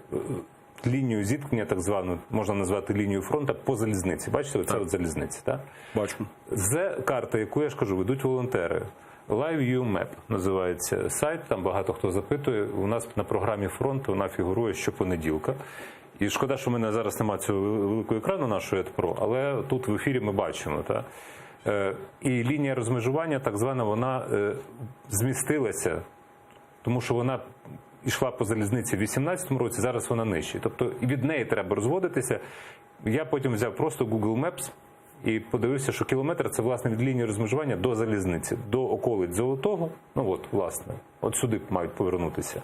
лінію зіткнення, так звану, можна назвати лінію фронту, по залізниці. Бачите, оце от залізниця, так? Бачу. З карти, яку я ж кажу, ведуть волонтери. LiveViewMap називається сайт, там багато хто запитує. У нас на програмі «Фронт» вона фігурує щопонеділка. І шкода, що в мене зараз немає цього великого екрану нашого ЕДПРО, але тут в ефірі ми бачимо. Та? І лінія розмежування, так звана, вона змістилася, тому що вона йшла по залізниці в 2018 році, зараз вона нижче. Тобто від неї треба розводитися. Я потім взяв просто Google Maps, і подивився, що кілометр – це, власне, від лінії розмежування до залізниці, до околиць Золотого. Ну, от, власне, от сюди мають повернутися.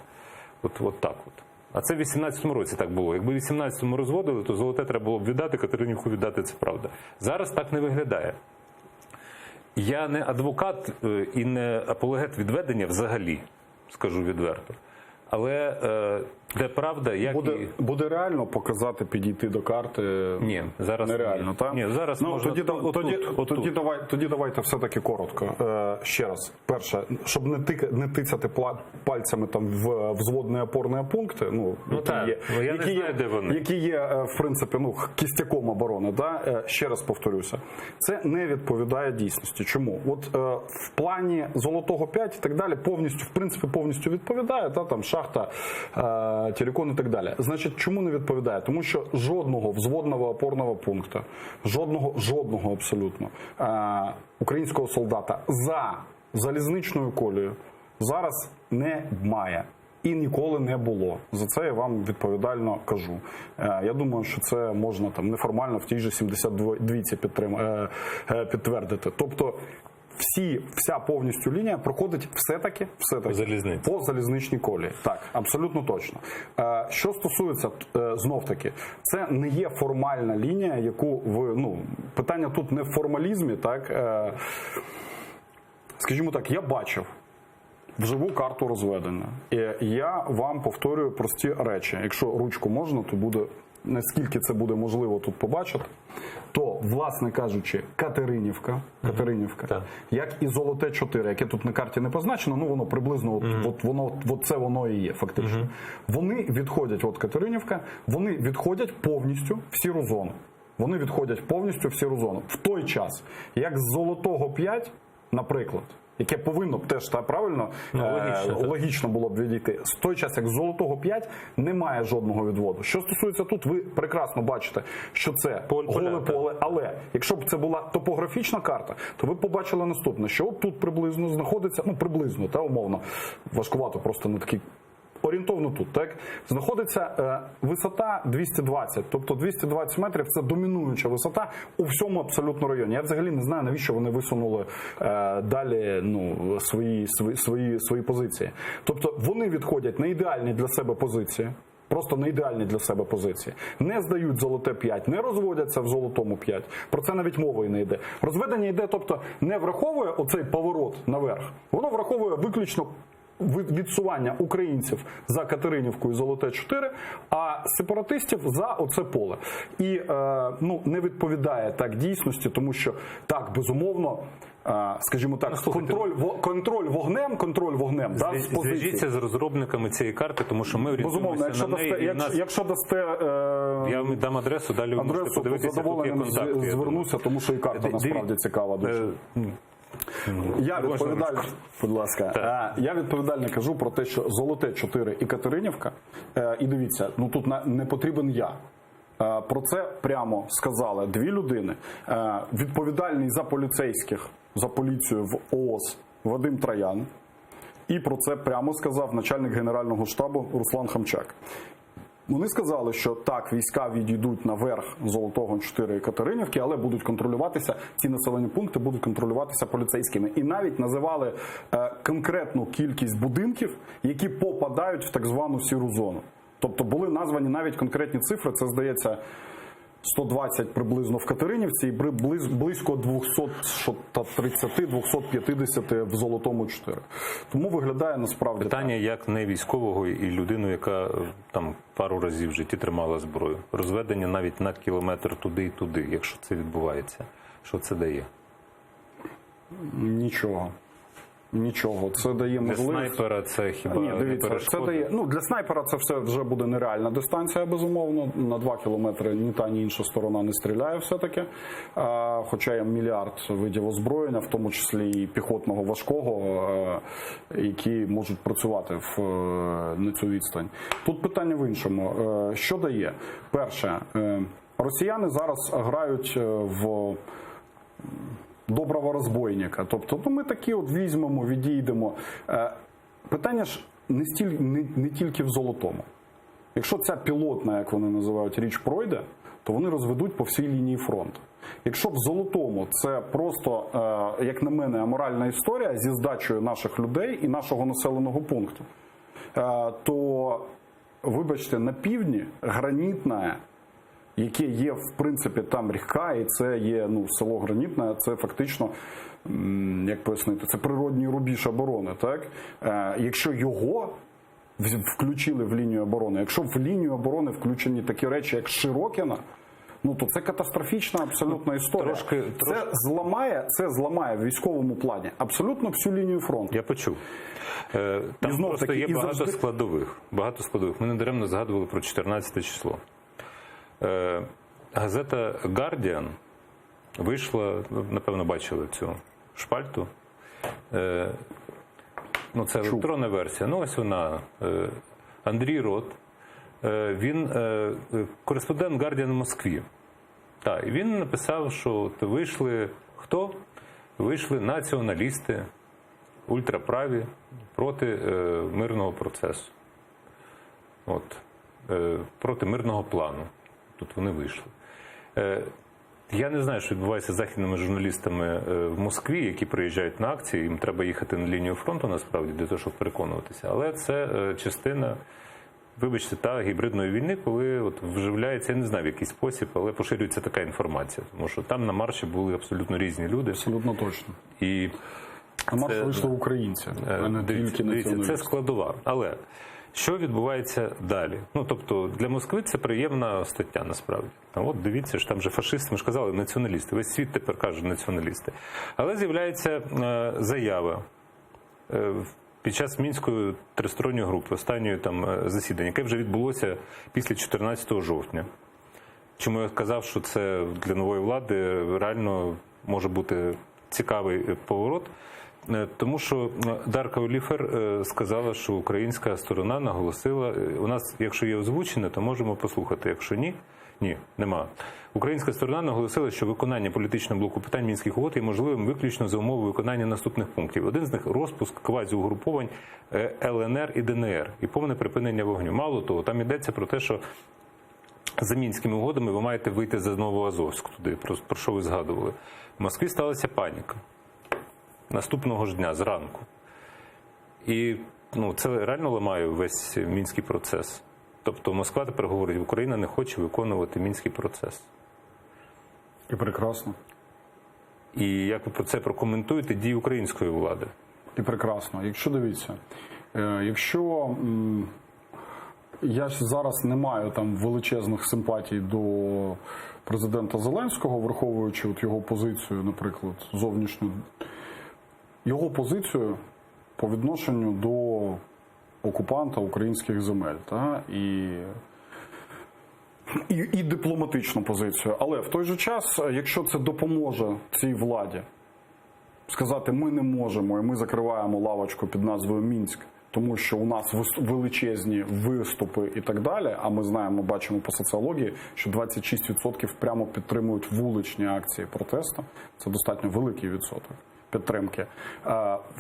От так от. А це в 18-му році так було. Якби в 18-му розводили, то Золоте треба було б віддати, Катеринівку віддати, це правда. Зараз так не виглядає. Я не адвокат і не апологет відведення взагалі, скажу відверто. Але де правда, як буде реально показати, підійти до карти? Ні, зараз нереально, так? Ні, зараз можна тоді давайте все-таки коротко. Ще раз. Перше, щоб не тицяти пальцями там в взводні опорні пункти, які є, в принципі, кістяком оборони, да? Ще раз повторюся. Це не відповідає дійсності. Чому? От в плані Золотого 5 і так далі повністю відповідає, та, там шахта, телекон і так далі. Значить, чому не відповідає? Тому що жодного взводного опорного пункту, жодного абсолютно українського солдата за залізничною колією зараз немає. І ніколи не було. За це я вам відповідально кажу. Я думаю, що це можна там неформально в тій же 72-ці підтвердити. Тобто вся повністю лінія проходить все-таки по залізничній колії. Так, абсолютно точно. Що стосується, знов-таки, це не є формальна лінія, яку ви, питання тут не в формалізмі, так, скажімо так, я бачив вживу карту розведення. І я вам повторюю прості речі. Якщо ручку можна, то буде, наскільки це буде можливо тут побачити, то, власне кажучи, Катеринівка, як і Золоте 4, яке тут на карті не позначено, ну воно приблизно, от це воно і є фактично. Вони відходять, от Катеринівка, вони відходять повністю в сіру зону. Вони відходять повністю в сіру зону. В той час, як з Золотого 5, наприклад, яке повинно б теж, правильно, логічно було б відійти. З той час, як з Золотого 5, немає жодного відводу. Що стосується тут, ви прекрасно бачите, що це голе поле, але якщо б це була топографічна карта, то ви б побачили наступне, що от тут приблизно знаходиться, ну приблизно, умовно, важкувато просто на такий, орієнтовно тут, так, знаходиться висота 220, тобто 220 метрів – це домінуюча висота у всьому абсолютно районі. Я взагалі не знаю, навіщо вони висунули далі свої позиції. Тобто вони відходять на ідеальні для себе позиції, просто на ідеальні для себе позиції. Не здають Золоте 5, не розводяться в Золотому 5. Про це навіть мова і не йде. Розведення йде, тобто не враховує оцей поворот наверх, воно враховує виключно відсування українців за Катеринівку і Золоте 4, а сепаратистів за оце поле. І не відповідає так дійсності, тому що так, безумовно, скажімо так, контроль вогнем да, з позиції. Зв'яжіться з розробниками цієї карти, тому що ми орієнтуємося на неї. Якщо дасте я вам дам адресу, далі ви можете подивитися, тут є контакти. Звернуся, тому що і карта насправді цікава дуже. Будь ласка, я відповідально кажу про те, що Золоте 4 і Катеринівка, і дивіться, ну тут не потрібен я. Про це прямо сказали дві людини. Відповідальний за поліцію в ООС Вадим Троян, і про це прямо сказав начальник Генерального штабу Руслан Хамчак. Вони сказали, що так, війська відійдуть наверх Золотого 4 і Катеринівки, але будуть контролюватися, ці населені пункти будуть контролюватися поліцейськими. І навіть називали конкретну кількість будинків, які попадають в так звану сіру зону. Тобто були названі навіть конкретні цифри, це, здається, 120 приблизно в Катеринівці і близько 230-250 в Золотому 4. Тому виглядає насправді питання, як не військового і людину, яка там пару разів в житті тримала зброю. Розведення навіть на кілометр туди і туди, якщо це відбувається. Що це дає? Нічого. Це дає можливість. Для снайпера це хіба не перешкода? Для снайпера це все вже буде нереальна дистанція, безумовно. На 2 кілометри ні та, ні інша сторона не стріляє все-таки. Хоча є мільярд видів озброєння, в тому числі і піхотного важкого, які можуть працювати на цю відстань. Тут питання в іншому. Що дає? Перше, росіяни зараз грають в доброго розбойника. Тобто, ми такі от візьмемо, відійдемо. Питання ж не тільки в Золотому. Якщо ця пілотна, як вони називають, річ пройде, то вони розведуть по всій лінії фронту. Якщо в Золотому це просто, як на мене, аморальна історія зі здачею наших людей і нашого населеного пункту, то, вибачте, на півдні гранітна, яке є, в принципі, там ріка, і це є село Гранітне, це фактично, як пояснити, це природній рубіж оборони. Так? Якщо його включили в лінію оборони, якщо в лінію оборони включені такі речі, як Широкіна, то це катастрофічна абсолютна історія. Це зламає в військовому плані абсолютно всю лінію фронту. Я почув. Там просто є багато складових. Ми не даремно згадували про 14 число. Газета «Гардіан» вийшла, напевно, бачили цю шпальту. Це електронна версія. Ось вона. Андрій Рот. Він кореспондент «Гардіан» в Москві. І він написав, що вийшли хто? Вийшли націоналісти, ультраправі проти мирного процесу. Проти мирного плану. Тут вони вийшли. Я не знаю, що відбувається з західними журналістами в Москві, які приїжджають на акції, їм треба їхати на лінію фронту, насправді, для того, щоб переконуватися. Але це частина, вибачте, гібридної війни, коли вживляється, я не знаю в який спосіб, але поширюється така інформація. Тому що там на марші були абсолютно різні люди. Абсолютно точно. І На марш вийшли українці, а не тільки Дивіться, це націоналісти. складова. Але що відбувається далі? Ну, тобто, для Москви це приємна стаття, насправді. От дивіться, ж там же фашисти, ми ж казали, націоналісти. Весь світ тепер каже націоналісти. Але з'являється заява під час Мінської тристоронньої групи, останньої там засідання, яке вже відбулося після 14 жовтня. Чому я сказав, що це для нової влади реально може бути цікавий поворот? Тому що Дарка Оліфер сказала, що українська сторона наголосила, у нас, якщо є озвучене, то можемо послухати, якщо ні, нема. Українська сторона наголосила, що виконання політичного блоку питань Мінських угод є можливим виключно за умови виконання наступних пунктів. Один з них – розпуск квазіугруповань ЛНР і ДНР і повне припинення вогню. Мало того, там йдеться про те, що за Мінськими угодами ви маєте вийти за Новоазовськ туди, про що ви згадували. В Москві сталася паніка. Наступного ж дня, зранку. І це реально ламає весь Мінський процес. Тобто Москва тепер говорить, Україна не хоче виконувати Мінський процес. І прекрасно. І як ви про це прокоментуєте дії української влади? І прекрасно. Якщо дивіться, я ж зараз не маю там величезних симпатій до президента Зеленського, враховуючи от його позицію, наприклад, зовнішню, його позицію по відношенню до окупанта українських земель, і дипломатичну позицію. Але в той же час, якщо це допоможе цій владі сказати, ми не можемо, і ми закриваємо лавочку під назвою Мінськ, тому що у нас величезні виступи і так далі, а ми знаємо, бачимо по соціології, що 26% прямо підтримують вуличні акції протесту. Це достатньо великий відсоток підтримки.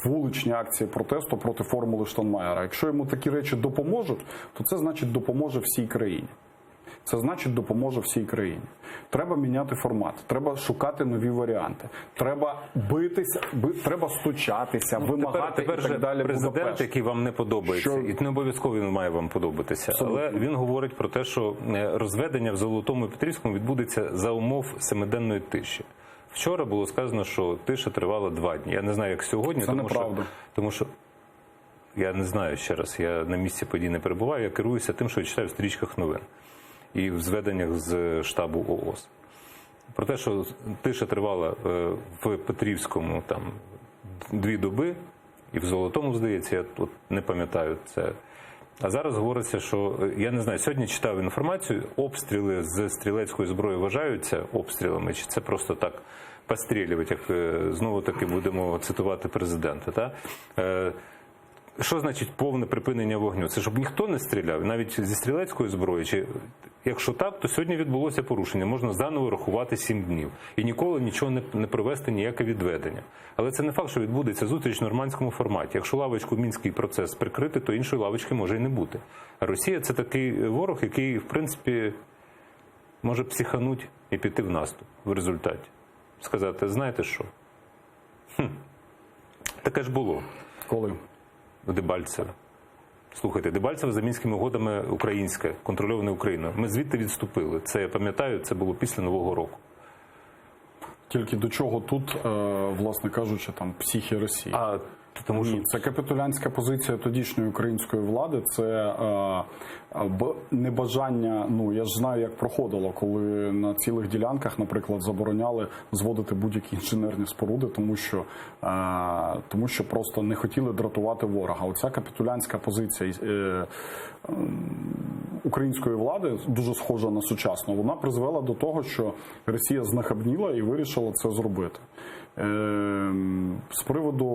Вуличні акції протесту проти формули Штайнмайєра. Якщо йому такі речі допоможуть, то це значить допоможе всій країні. Це значить допоможе всій країні. Треба міняти формат, треба шукати нові варіанти, треба битися, треба стучатися, вимагати тепер і так далі. Президент, який вам не подобається, і не обов'язково він має вам подобатися, Абсолютно. але він говорить про те, що розведення в Золотому і Петрівському відбудеться за умов 7-денної тиші. Вчора було сказано, що тиша тривала 2 дні. Я не знаю, як сьогодні, тому що я не знаю, ще раз, я на місці подій не перебуваю, я керуюся тим, що я читаю в стрічках новин і в зведеннях з штабу ООС. Про те, що тиша тривала в Петрівському 2 доби, і в Золотому, здається, я тут не пам'ятаю це. А зараз говориться, що, я не знаю, сьогодні читав інформацію, обстріли з стрілецької зброї вважаються обстрілами, чи це просто так пострілювати, як знову-таки будемо цитувати президента, та? Що значить повне припинення вогню? Це щоб ніхто не стріляв, навіть зі стрілецької зброї. Чи якщо так, то сьогодні відбулося порушення. Можна заново рахувати 7 днів. І ніколи нічого не провести, ніяке відведення. Але це не факт, що відбудеться зустріч в нормандському форматі. Якщо лавочку Мінський процес прикрити, то іншої лавочки може і не бути. А Росія – це такий ворог, який, в принципі, може психануть і піти в наступ в результаті. Сказати, знаєте що? Таке ж було. Коли? Дебальцеве. Слухайте, Дебальцеве за Мінськими угодами українське, контрольоване Україною. Ми звідти відступили. Це, я пам'ятаю, це було після Нового року. Тільки до чого тут, власне кажучи, психи Росії? Тому що... Ні, це капітулянська позиція тодішньої української влади, це небажання, я ж знаю, як проходило, коли на цілих ділянках, наприклад, забороняли зводити будь-які інженерні споруди, тому що просто не хотіли дратувати ворога. Оця капітулянська позиція української влади, дуже схожа на сучасну, вона призвела до того, що Росія знахабніла і вирішила це зробити. З приводу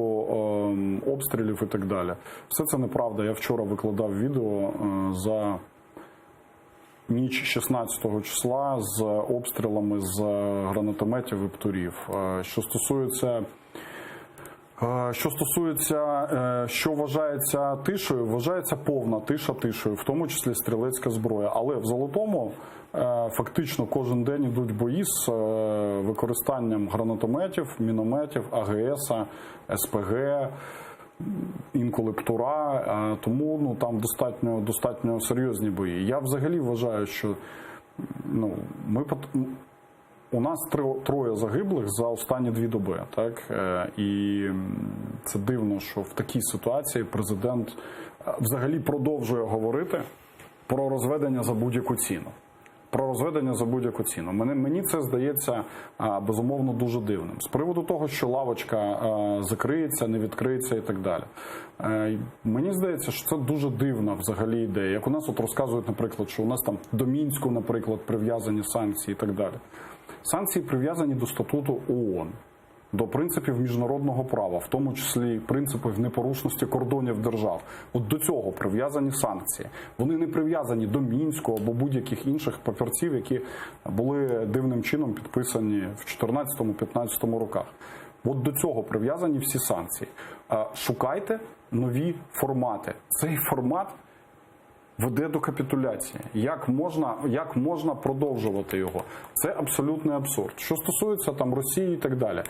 обстрілів і так далі. Все це неправда. Я вчора викладав відео за ніч 16 числа з обстрілами з гранатометів і птурів. Що стосується, що вважається тишею, вважається повна тиша тишею, в тому числі стрілецька зброя. Але в Золотому фактично кожен день йдуть бої з використанням гранатометів, мінометів, АГС, СПГ, інколи птура, тому там достатньо серйозні бої. Я взагалі вважаю, що У нас троє загиблих за останні 2 доби. Так? І це дивно, що в такій ситуації президент взагалі продовжує говорити про розведення за будь-яку ціну. Про розведення за будь-яку ціну. Мені це здається безумовно дуже дивним. З приводу того, що лавочка закриється, не відкриється і так далі. Мені здається, що це дуже дивна взагалі ідея. Як у нас от розказують, наприклад, що у нас там до Мінську, наприклад, прив'язані санкції і так далі. Санкції прив'язані до статуту ООН, до принципів міжнародного права, в тому числі принципів непорушності кордонів держав. От до цього прив'язані санкції. Вони не прив'язані до Мінську або будь-яких інших папірців, які були дивним чином підписані в 2014-2015 роках. От до цього прив'язані всі санкції. Шукайте нові формати. Цей формат веде до капітуляції. Як можна продовжувати його? Це абсолютний абсурд. Що стосується там Росії і так далі.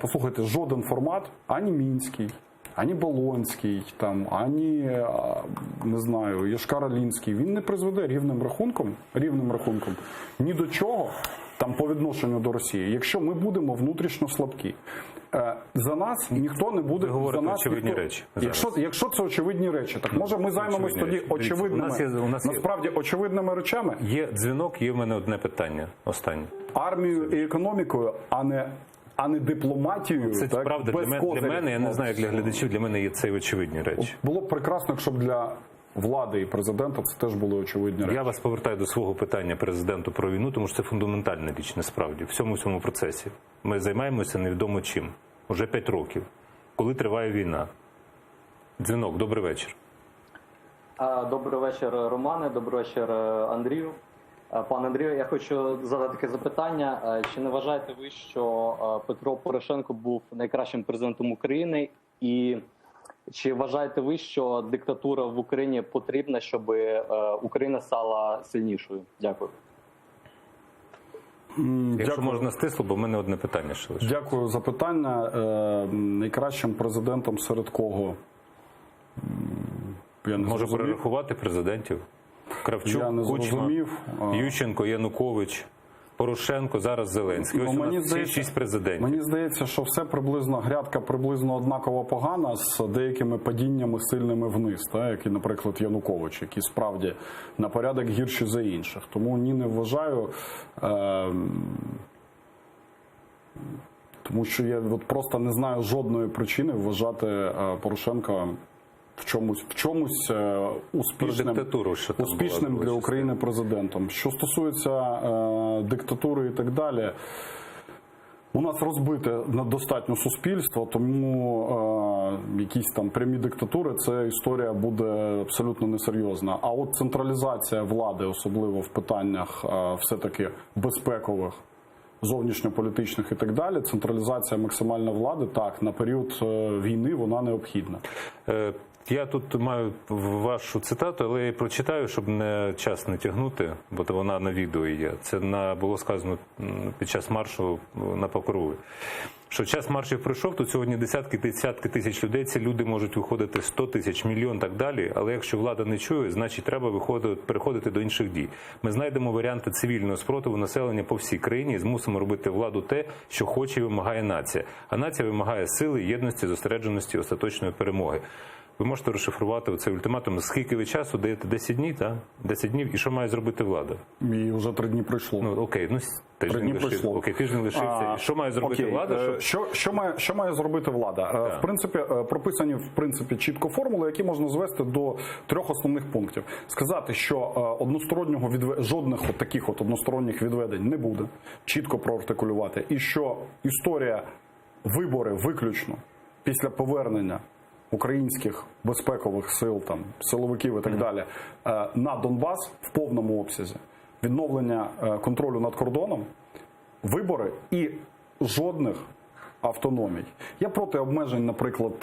Послухайте, жоден формат, ані Мінський, ані Болонський, там, ані, не знаю, Йошкар-Олінський, він не призведе рівним рахунком ні до чого там по відношенню до Росії, якщо ми будемо внутрішньо слабкі. За нас ніхто не буде. Ви говорите за нас очевидні речі. Якщо це очевидні речі, так може ми займемось тоді насправді очевидними речами. Є дзвінок, є в мене одне питання останнє. Армією і економікою, а не дипломатією. Це так, правда без для мене, я не знаю, як для глядачів, для мене є це очевидні речі. Було б прекрасно, щоб для влади і президента це теж були очевидні речі. Я вас повертаю до свого питання президенту про війну, тому що це фундаментальна річ, насправді, в всьому цьому процесі. Ми займаємося невідомо чим. Уже 5 років. Коли триває війна? Дзвінок, добрий вечір. Добрий вечір, Романе, добрий вечір, Андрію. Пане Андрію, я хочу задати таке запитання. Чи не вважаєте ви, що Петро Порошенко був найкращим президентом України? І чи вважаєте ви, що диктатура в Україні потрібна, щоб Україна стала сильнішою? Дякую. Якщо можна стисло, бо в мене одне питання ще лише. Дякую за питання. Найкращим президентом серед кого? Може перерахувати президентів? Кравчук, Кучма, Ющенко, Янукович, Порошенко, зараз Зеленський. Ось у нас всі 6 президентів. Мені здається, що все грядка приблизно однаково погана, з деякими падіннями сильними вниз, так, як і, наприклад, Янукович, які справді на порядок гірші за інших. Тому не вважаю, тому що я просто не знаю жодної причини вважати Порошенка в чомусь успішним для України президентом. Що стосується диктатури і так далі, у нас розбите достатньо суспільство, тому якісь там прямі диктатури, це історія буде абсолютно несерйозна. А от централізація влади, особливо в питаннях все-таки безпекових, зовнішньополітичних і так далі, централізація максимальної влади, так, на період війни вона необхідна. Я тут маю вашу цитату, але я прочитаю, щоб час не тягнути, бо вона на відео є. Це було сказано під час маршу на Покрову. Що час маршів пройшов, тут сьогодні десятки тисяч людей, ці люди можуть виходити 100 тисяч, мільйон, так далі, але якщо влада не чує, значить треба переходити до інших дій. Ми знайдемо варіанти цивільного спротиву населення по всій країні і змусимо робити владу те, що хоче і вимагає нація. А нація вимагає сили, єдності, зосередженості, остаточної перемоги. Ви можете розшифрувати цей ультиматум. Скільки ви часу даєте? 10 днів, так? 10 днів. І що має зробити влада? І вже 3 дні пройшло. Ну, окей, тиждень лишився. Окей, тиждень лишився. І що має зробити влада? Що має зробити влада? В принципі, прописані чітко формули, які можна звести до 3 основних пунктів. Сказати, що жодних таких односторонніх відведень не буде. Чітко проартикулювати. І що історія вибори виключно після повернення українських безпекових сил, там, силовиків і так далі, на Донбас в повному обсязі, відновлення контролю над кордоном, вибори і жодних автономій. Я проти обмежень, наприклад,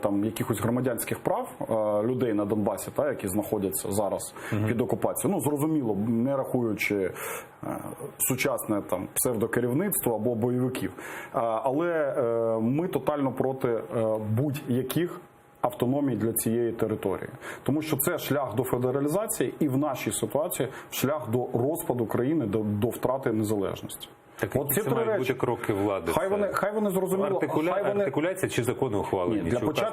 там, якихось громадянських прав людей на Донбасі, які знаходяться зараз під окупацією. Ну, зрозуміло, не рахуючи сучасне там псевдокерівництво або бойовиків. Але ми тотально проти будь-яких автономії для цієї території. Тому що це шлях до федералізації і в нашій ситуації шлях до розпаду країни, до втрати незалежності. Так, От ці це три мають речі. бути кроки влади. Хай вони зрозуміло. Артикуляція чи закони ухвалені? Ні, чи указ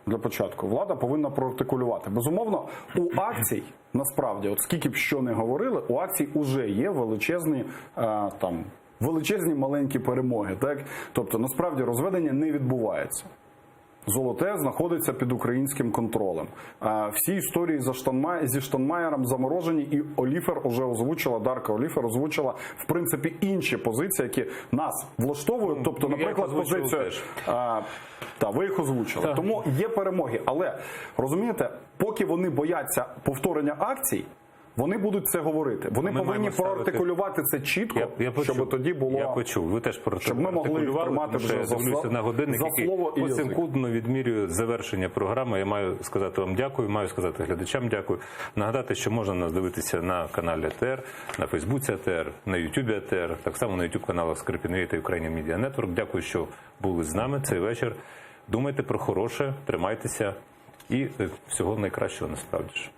для початку влада повинна проартикулювати. Безумовно, у акцій, насправді, от скільки б що не говорили, у акцій вже є величезні маленькі перемоги. Так? Тобто, насправді, розведення не відбувається. Золоте знаходиться під українським контролем. Всі історії зі Штайнмаєром заморожені, і Оліфер уже озвучила, Дарка Оліфер озвучила, в принципі, інші позиції, які нас влаштовують. Тобто, наприклад, позицію... ви їх озвучили. Так. Тому є перемоги. Але, розумієте, поки вони бояться повторення акцій, вони будуть це говорити. Вони повинні проартикулювати це чітко, щоб тоді було... Я почув. Ви теж проартикулювали, тому що я дивлюся на годинник, який посекундно відмірює завершення програми. Я маю сказати вам дякую, маю сказати глядачам дякую. Нагадати, що можна нас дивитися на каналі АТР, на Фейсбуці АТР, на Ютубі АТР, так само на YouTube-каналах Скрипін UA та Ukrainian Media Network. Дякую, що були з нами цей вечір. Думайте про хороше, тримайтеся і всього найкращого насправді ж.